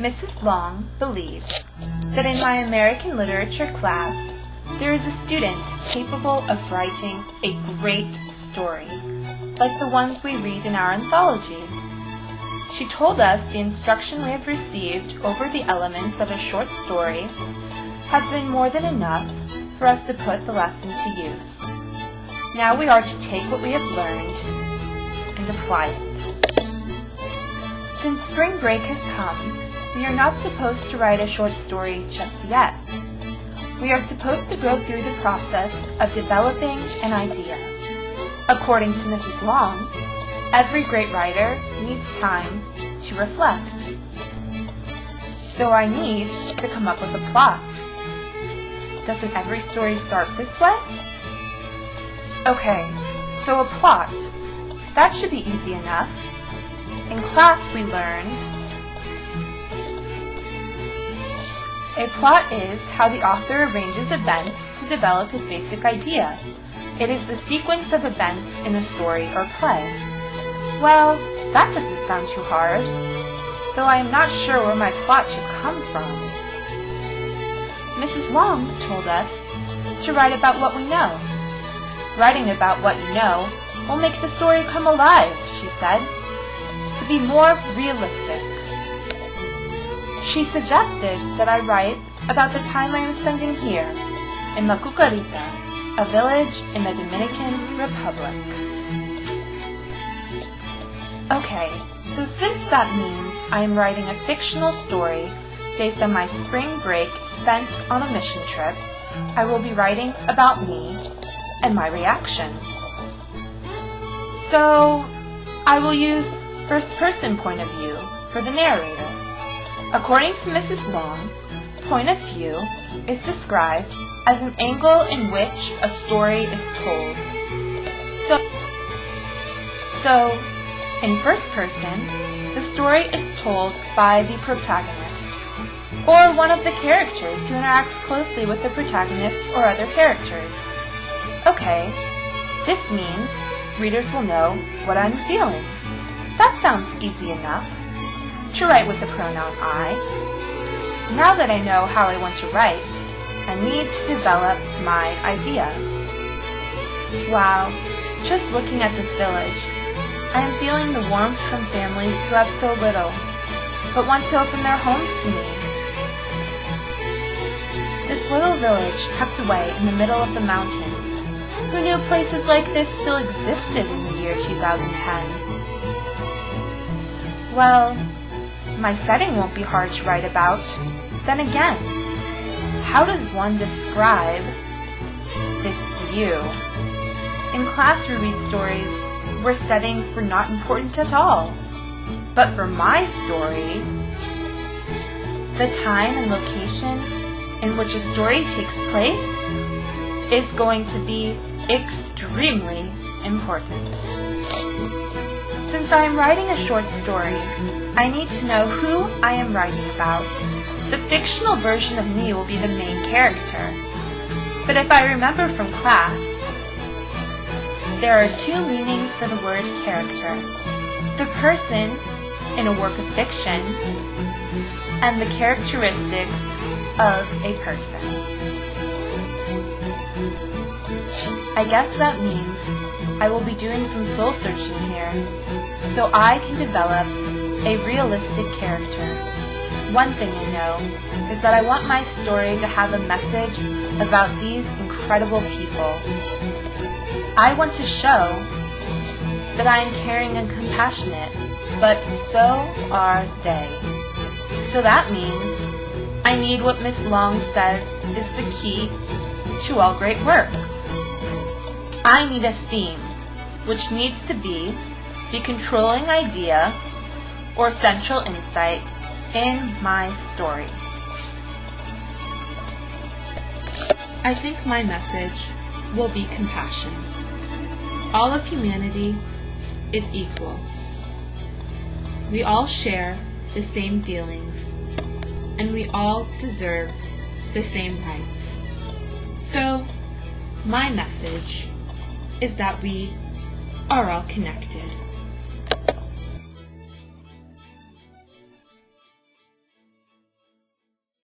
Mrs. Long believes that in my American literature class, there is a student capable of writing a great story, like the ones we read in our anthology. She told us the instruction we have received over the elements of a short story has been more than enough for us to put the lesson to use. Now we are to take what we have learned and apply it. Since spring break has come, we are not supposed to write a short story just yet. We are supposed to go through the process of developing an idea. According to Mrs. Long, every great writer needs time to reflect. So I need to come up with a plot. Doesn't every story start this way? Okay, so a plot. That should be easy enough. In class we learned a plot is how the author arranges events to develop his basic idea. It is the sequence of events in a story or play. Well, that doesn't sound too hard, though I am not sure where my plot should come from. Mrs. Long told us to write about what we know. Writing about what you know will make the story come alive, she said, to be more realistic. She suggested that I write about the time I am spending here, in La Cucarita, a village in the Dominican Republic. Okay, so since that means I am writing a fictional story based on my spring break spent on a mission trip, I will be writing about me and my reactions. So, I will use first-person point of view for the narrator. According to Mrs. Long, point of view is described as an angle in which a story is told. So, in first person, the story is told by the protagonist, or one of the characters who interacts closely with the protagonist or other characters. Okay, this means readers will know what I'm feeling. That sounds easy enough. To write with the pronoun I. Now that I know how I want to write, I need to develop my idea. Wow, just looking at this village, I am feeling the warmth from families who have so little, but want to open their homes to me. This little village tucked away in the middle of the mountains. Who knew places like this still existed in the year 2010? Well, my setting won't be hard to write about. Then again, how does one describe this view? In class we read stories where settings were not important at all. But for my story, the time and location in which a story takes place is going to be extremely important. Since I am writing a short story, I need to know who I am writing about. The fictional version of me will be the main character. But if I remember from class, there are two meanings for the word character. The person in a work of fiction and the characteristics of a person. I guess that means I will be doing some soul searching here, so I can develop a realistic character. One thing I know is that I want my story to have a message about these incredible people. I want to show that I am caring and compassionate, but so are they. So that means I need what Miss Long says is the key to all great works. I need a theme, which needs to be the controlling idea or central insight in my story. I think my message will be compassion. All of humanity is equal. We all share the same feelings, and we all deserve the same rights. So, my message is that we are all connected.